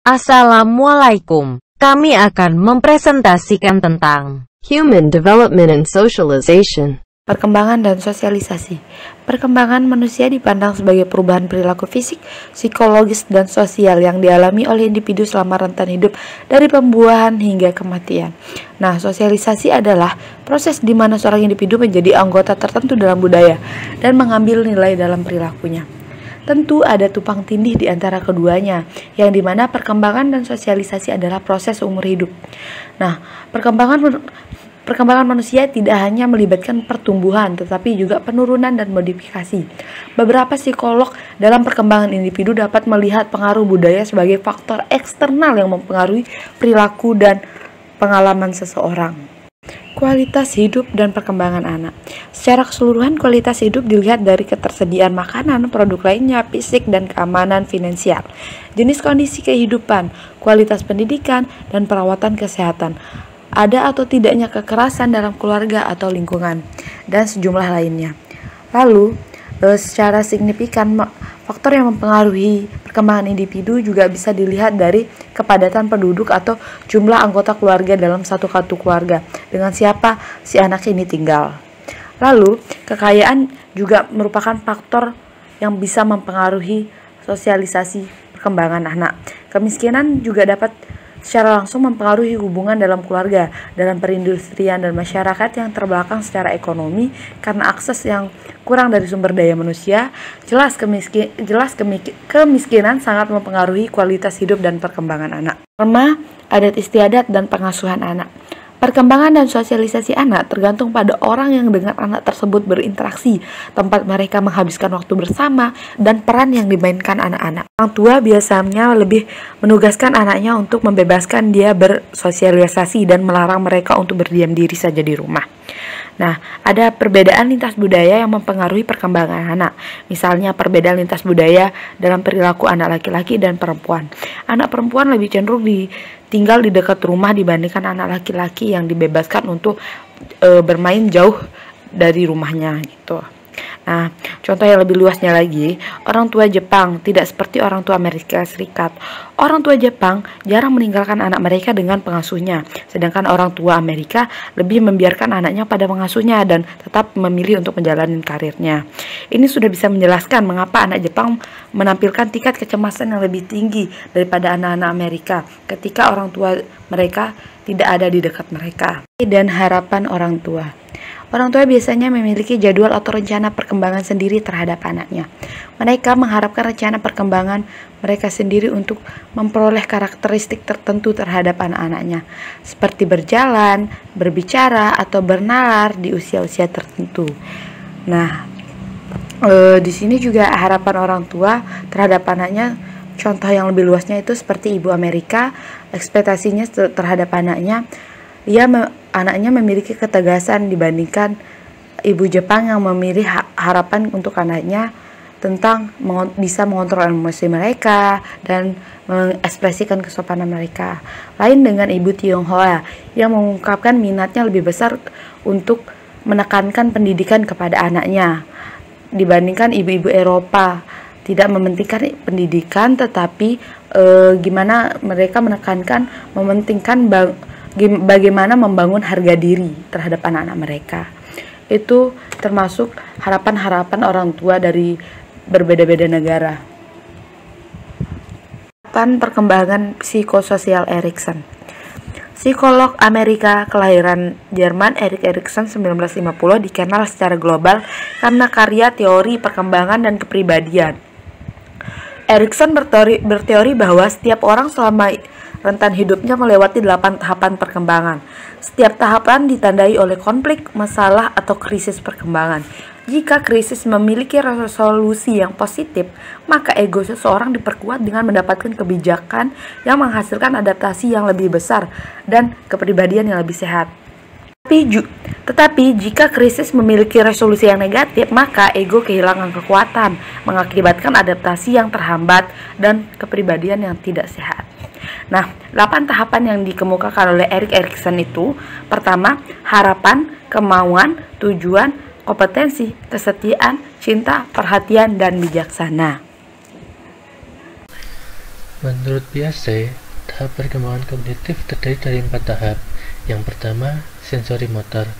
Assalamualaikum. Kami akan mempresentasikan tentang Human Development and Socialization. Perkembangan dan sosialisasi. Perkembangan manusia dipandang sebagai perubahan perilaku fisik, psikologis, dan sosial yang dialami oleh individu selama rentan hidup dari pembuahan hingga kematian. Nah, sosialisasi adalah proses di mana seorang individu menjadi anggota tertentu dalam budaya dan mengambil nilai dalam perilakunya. Tentu ada tumpang tindih di antara keduanya, yang dimana perkembangan dan sosialisasi adalah proses umur hidup. Nah, perkembangan manusia tidak hanya melibatkan pertumbuhan, tetapi juga penurunan dan modifikasi. Beberapa psikolog dalam perkembangan individu dapat melihat pengaruh budaya sebagai faktor eksternal yang mempengaruhi perilaku dan pengalaman seseorang. Kualitas hidup dan perkembangan anak. Secara keseluruhan, kualitas hidup dilihat dari ketersediaan makanan, produk lainnya, fisik, dan keamanan finansial, jenis kondisi kehidupan, kualitas pendidikan, dan perawatan kesehatan, ada atau tidaknya kekerasan dalam keluarga atau lingkungan, dan sejumlah lainnya. Lalu, secara signifikan, faktor yang mempengaruhi perkembangan individu juga bisa dilihat dari kepadatan penduduk atau jumlah anggota keluarga dalam satu keluarga, dengan siapa si anak ini tinggal. Lalu, kekayaan juga merupakan faktor yang bisa mempengaruhi sosialisasi perkembangan anak. Kemiskinan juga dapat secara langsung mempengaruhi hubungan dalam keluarga, dalam perindustrian, dan masyarakat yang terbelakang secara ekonomi karena akses yang kurang dari sumber daya manusia. Kemiskinan sangat mempengaruhi kualitas hidup dan perkembangan anak. Norma, adat istiadat, dan pengasuhan anak. Perkembangan dan sosialisasi anak tergantung pada orang yang dengan anak tersebut berinteraksi, tempat mereka menghabiskan waktu bersama, dan peran yang dimainkan anak-anak. Orang tua biasanya lebih menugaskan anaknya untuk membebaskan dia bersosialisasi dan melarang mereka untuk berdiam diri saja di rumah. Nah, ada perbedaan lintas budaya yang mempengaruhi perkembangan anak. Misalnya perbedaan lintas budaya dalam perilaku anak laki-laki dan perempuan. Anak perempuan lebih cenderung tinggal di dekat rumah dibandingkan anak laki-laki yang dibebaskan untuk bermain jauh dari rumahnya gitu. Nah, contoh yang lebih luasnya lagi, orang tua Jepang tidak seperti orang tua Amerika Serikat. Orang tua Jepang jarang meninggalkan anak mereka dengan pengasuhnya, sedangkan orang tua Amerika lebih membiarkan anaknya pada pengasuhnya dan tetap memilih untuk menjalani karirnya. Ini sudah bisa menjelaskan mengapa anak Jepang menampilkan tingkat kecemasan yang lebih tinggi daripada anak-anak Amerika ketika orang tua mereka tidak ada di dekat mereka. Dan harapan orang tua. Orang tua biasanya memiliki jadwal atau rencana perkembangan sendiri terhadap anaknya. Mereka mengharapkan rencana perkembangan mereka sendiri untuk memperoleh karakteristik tertentu terhadap anak-anaknya, seperti berjalan, berbicara, atau bernalar di usia-usia tertentu. Nah, di sini juga harapan orang tua terhadap anaknya. Contoh yang lebih luasnya itu seperti ibu Amerika, ekspektasinya terhadap anaknya, anaknya memiliki ketegasan dibandingkan ibu Jepang yang memilih harapan untuk anaknya tentang bisa mengontrol emosi mereka dan mengekspresikan kesopanan mereka. Lain dengan ibu Tionghoa yang mengungkapkan minatnya lebih besar untuk menekankan pendidikan kepada anaknya dibandingkan ibu-ibu Eropa tidak mementingkan pendidikan, tetapi gimana mereka mementingkan bagaimana membangun harga diri terhadap anak-anak mereka. Itu termasuk harapan-harapan orang tua dari berbeda-beda negara. Perkembangan psikososial Erikson. Psikolog Amerika kelahiran Jerman Erik Erikson 1950 dikenal secara global karena karya teori perkembangan dan kepribadian. Erikson berteori bahwa setiap orang selama rentan hidupnya melewati 8 tahapan perkembangan. Setiap tahapan ditandai oleh konflik, masalah, atau krisis perkembangan. Jika krisis memiliki resolusi yang positif, maka ego seseorang diperkuat dengan mendapatkan kebijakan yang menghasilkan adaptasi yang lebih besar dan kepribadian yang lebih sehat. Tetapi jika krisis memiliki resolusi yang negatif, maka ego kehilangan kekuatan, mengakibatkan adaptasi yang terhambat dan kepribadian yang tidak sehat. Nah, 8 tahapan yang dikemukakan oleh Erik Erikson itu: pertama, harapan, kemauan, tujuan, kompetensi, kesetiaan, cinta, perhatian, dan bijaksana. Menurut Piaget, tahap perkembangan kognitif terdiri dari 4 tahap. Yang pertama, sensori motor.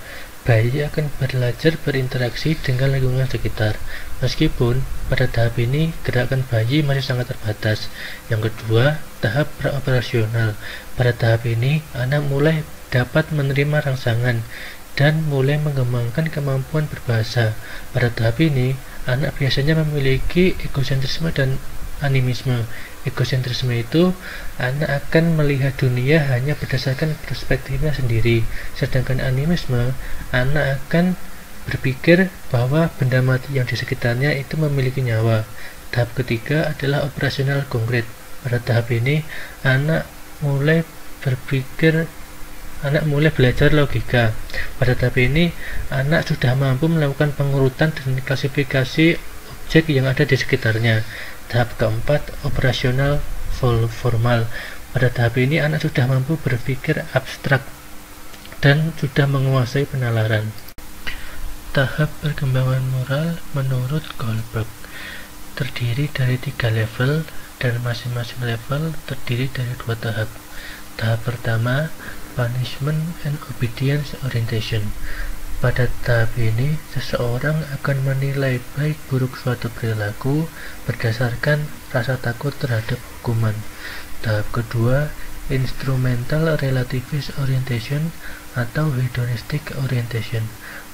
Bayi akan belajar berinteraksi dengan lingkungan sekitar. Meskipun pada tahap ini gerakan bayi masih sangat terbatas. Yang kedua, tahap praoperasional. Pada tahap ini, anak mulai dapat menerima rangsangan dan mulai mengembangkan kemampuan berbahasa. Pada tahap ini, anak biasanya memiliki egosentrisme dan animisme. Egosentrisme itu anak akan melihat dunia hanya berdasarkan perspektifnya sendiri, sedangkan animisme anak akan berpikir bahwa benda mati yang di sekitarnya itu memiliki nyawa. Tahap ketiga adalah operasional konkret. Pada tahap ini anak mulai belajar logika. Pada tahap ini anak sudah mampu melakukan pengurutan dan klasifikasi objek yang ada di sekitarnya. Tahap keempat, operasional formal. Pada tahap ini anak sudah mampu berpikir abstrak dan sudah menguasai penalaran. Tahap perkembangan moral menurut Goldberg terdiri dari 3 level dan masing-masing level terdiri dari 2 tahap. Tahap pertama, punishment and obedience orientation. Pada tahap ini, seseorang akan menilai baik buruk suatu perilaku berdasarkan rasa takut terhadap hukuman. Tahap kedua, instrumental relativist orientation atau hedonistic orientation.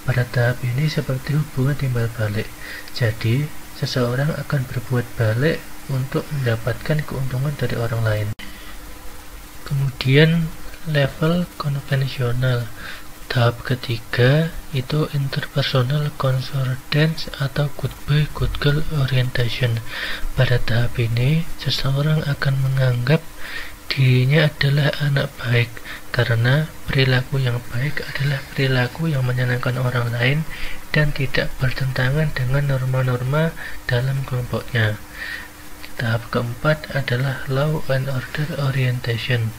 Pada tahap ini seperti hubungan timbal balik. Jadi, seseorang akan berbuat balik untuk mendapatkan keuntungan dari orang lain. Kemudian, level konvensional. Tahap ketiga itu interpersonal concordance atau good boy good girl orientation. Pada tahap ini, seseorang akan menganggap dirinya adalah anak baik karena perilaku yang baik adalah perilaku yang menyenangkan orang lain dan tidak bertentangan dengan norma-norma dalam kelompoknya. Tahap keempat adalah law and order orientation.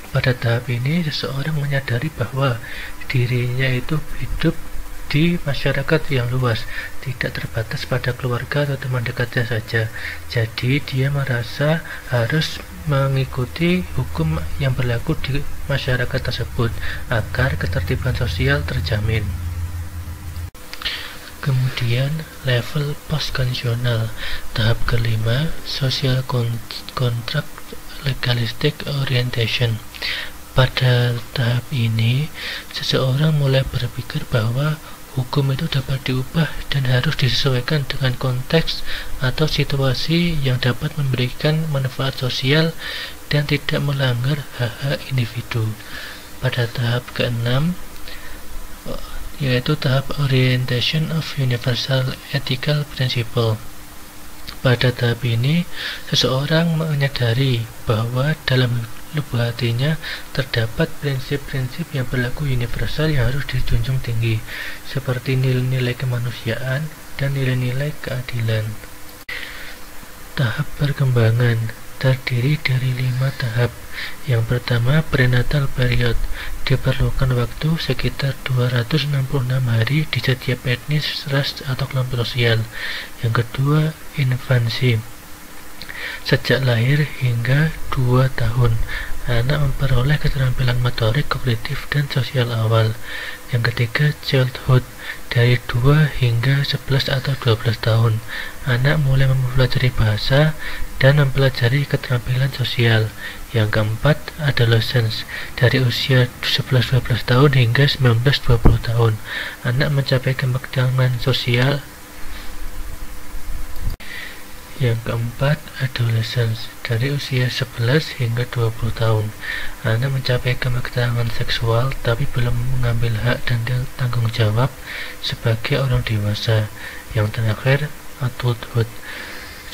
Pada tahap ini, seseorang menyadari bahwa dirinya itu hidup di masyarakat yang luas, tidak terbatas pada keluarga atau teman dekatnya saja. Jadi, dia merasa harus mengikuti hukum yang berlaku di masyarakat tersebut agar ketertiban sosial terjamin. Kemudian, level postkonvensional. Tahap kelima, social contract legalistic orientation. Pada tahap ini, seseorang mulai berpikir bahwa hukum itu dapat diubah dan harus disesuaikan dengan konteks atau situasi yang dapat memberikan manfaat sosial dan tidak melanggar hak-hak individu. Pada tahap keenam, yaitu tahap orientation of universal ethical principle. Pada tahap ini, seseorang menyadari bahwa dalam lubuk hatinya terdapat prinsip-prinsip yang berlaku universal yang harus dijunjung tinggi, seperti nilai-nilai kemanusiaan dan nilai-nilai keadilan. Tahap perkembangan terdiri dari 5 tahap. Yang pertama, prenatal period. Diperlukan waktu sekitar 266 hari di setiap etnis, ras, atau kelompok sosial. Yang kedua, infansi. Sejak lahir hingga 2 tahun, anak memperoleh keterampilan motorik, kognitif, dan sosial awal. Yang ketiga, childhood. Dari 2 hingga 11 atau 12 tahun, anak mulai mempelajari bahasa dan mempelajari keterampilan sosial. Yang keempat, adolescence. Dari usia 11-12 tahun hingga 19-20 tahun, anak mencapai kematangan sosial. Yang keempat, adolescence. Dari usia 11 hingga 20 tahun, anak mencapai kematangan seksual tapi belum mengambil hak dan tanggung jawab sebagai orang dewasa. Yang terakhir, adulthood.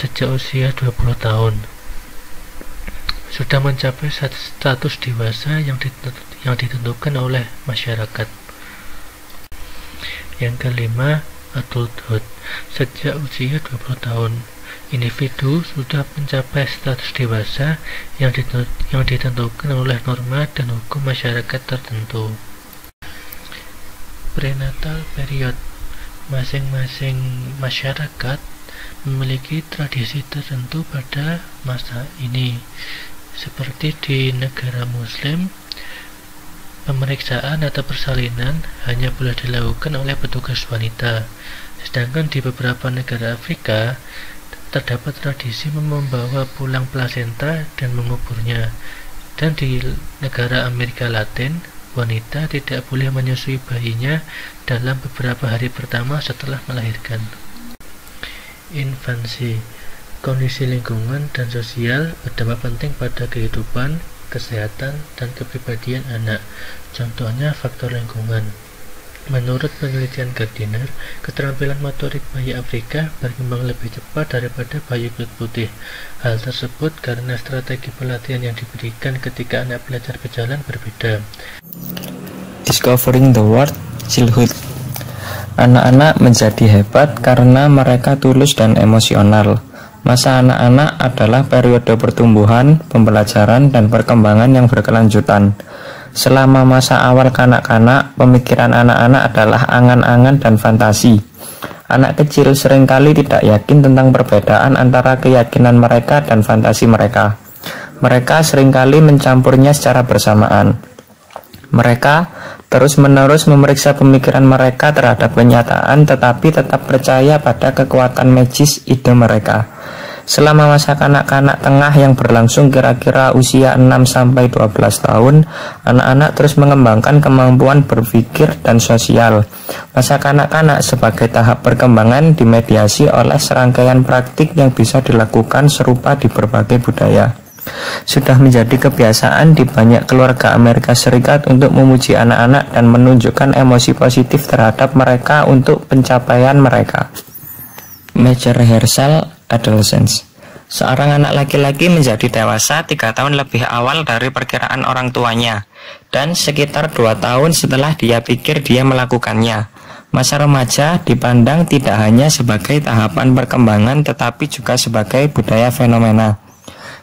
Sejak usia 20 tahun, sudah mencapai status dewasa yang ditentukan oleh masyarakat. Yang kelima, adulthood. Sejak usia 20 tahun, individu sudah mencapai status dewasa yang ditentukan oleh norma dan hukum masyarakat tertentu. Prenatal period. Masing-masing masyarakat memiliki tradisi tertentu pada masa ini. Seperti di negara Muslim, pemeriksaan atau persalinan hanya boleh dilakukan oleh petugas wanita. Sedangkan di beberapa negara Afrika terdapat tradisi membawa pulang plasenta dan menguburnya. Dan di negara Amerika Latin, wanita tidak boleh menyusui bayinya dalam beberapa hari pertama setelah melahirkan. Infansi. Kondisi lingkungan dan sosial berdampak penting pada kehidupan, kesehatan, dan kepribadian anak. Contohnya faktor lingkungan. Menurut penelitian Gardiner, keterampilan motorik bayi Afrika berkembang lebih cepat daripada bayi kulit putih. Hal tersebut karena strategi pelatihan yang diberikan ketika anak belajar berjalan berbeda. Discovering the Word, Childhood. Anak-anak menjadi hebat karena mereka tulus dan emosional. Masa anak-anak adalah periode pertumbuhan, pembelajaran, dan perkembangan yang berkelanjutan. Selama masa awal kanak-kanak, pemikiran anak-anak adalah angan-angan dan fantasi. Anak kecil seringkali tidak yakin tentang perbedaan antara keyakinan mereka dan fantasi mereka. Mereka seringkali mencampurnya secara bersamaan. Mereka terus-menerus memeriksa pemikiran mereka terhadap kenyataan, tetapi tetap percaya pada kekuatan magis ide mereka. Selama masa kanak-kanak tengah yang berlangsung kira-kira usia 6-12 tahun, anak-anak terus mengembangkan kemampuan berpikir dan sosial. Masa kanak-kanak sebagai tahap perkembangan dimediasi oleh serangkaian praktik yang bisa dilakukan serupa di berbagai budaya. Sudah menjadi kebiasaan di banyak keluarga Amerika Serikat untuk memuji anak-anak dan menunjukkan emosi positif terhadap mereka untuk pencapaian mereka. Major rehearsal adolescence. Seorang anak laki-laki menjadi dewasa 3 tahun lebih awal dari perkiraan orang tuanya, dan sekitar 2 tahun setelah dia pikir dia melakukannya. Masa remaja dipandang tidak hanya sebagai tahapan perkembangan tetapi juga sebagai budaya fenomena.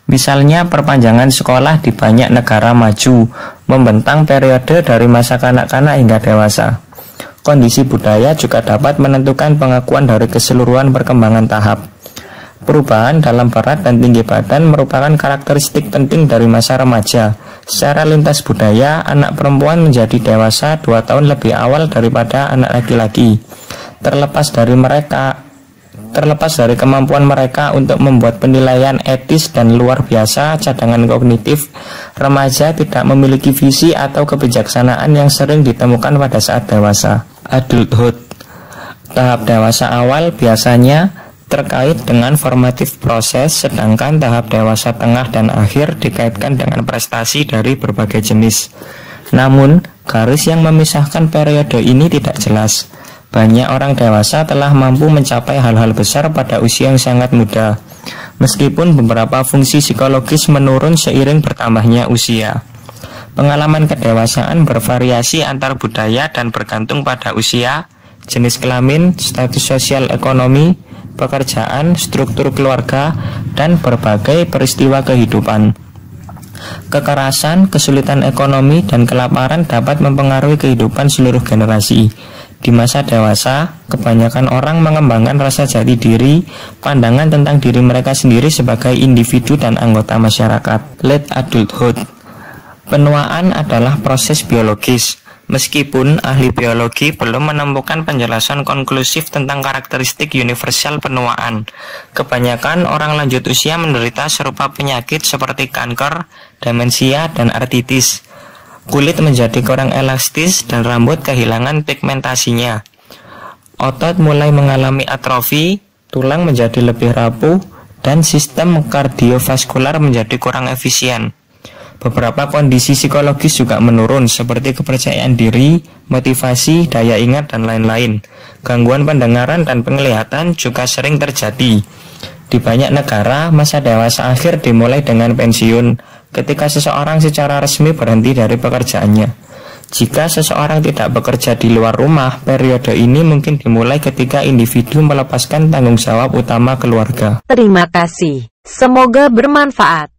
Misalnya perpanjangan sekolah di banyak negara maju membentang periode dari masa kanak-kanak hingga dewasa. Kondisi budaya juga dapat menentukan pengakuan dari keseluruhan perkembangan tahap. Perubahan dalam berat dan tinggi badan merupakan karakteristik penting dari masa remaja. Secara lintas budaya, anak perempuan menjadi dewasa 2 tahun lebih awal daripada anak laki-laki. Terlepas dari kemampuan mereka untuk membuat penilaian etis dan luar biasa cadangan kognitif, remaja tidak memiliki visi atau kebijaksanaan yang sering ditemukan pada saat dewasa. Adulthood. Tahap dewasa awal biasanya terkait dengan formatif proses, sedangkan tahap dewasa tengah dan akhir dikaitkan dengan prestasi dari berbagai jenis. Namun, garis yang memisahkan periode ini tidak jelas. Banyak orang dewasa telah mampu mencapai hal-hal besar pada usia yang sangat muda, meskipun beberapa fungsi psikologis menurun seiring bertambahnya usia. Pengalaman kedewasaan bervariasi antar budaya dan bergantung pada usia, jenis kelamin, status sosial ekonomi, pekerjaan, struktur keluarga, dan berbagai peristiwa kehidupan. Kekerasan, kesulitan ekonomi, dan kelaparan dapat mempengaruhi kehidupan seluruh generasi. Di masa dewasa, kebanyakan orang mengembangkan rasa jati diri, pandangan tentang diri mereka sendiri sebagai individu dan anggota masyarakat. Late adulthood. Penuaan adalah proses biologis. Meskipun ahli biologi belum menemukan penjelasan konklusif tentang karakteristik universal penuaan, kebanyakan orang lanjut usia menderita serupa penyakit seperti kanker, demensia, dan artritis. Kulit menjadi kurang elastis dan rambut kehilangan pigmentasinya. Otot mulai mengalami atrofi, tulang menjadi lebih rapuh, dan sistem kardiovaskular menjadi kurang efisien. Beberapa kondisi psikologis juga menurun seperti kepercayaan diri, motivasi, daya ingat, dan lain-lain. Gangguan pendengaran dan penglihatan juga sering terjadi. Di banyak negara, masa dewasa akhir dimulai dengan pensiun, ketika seseorang secara resmi berhenti dari pekerjaannya. Jika seseorang tidak bekerja di luar rumah, periode ini mungkin dimulai ketika individu melepaskan tanggung jawab utama keluarga. Terima kasih. Semoga bermanfaat.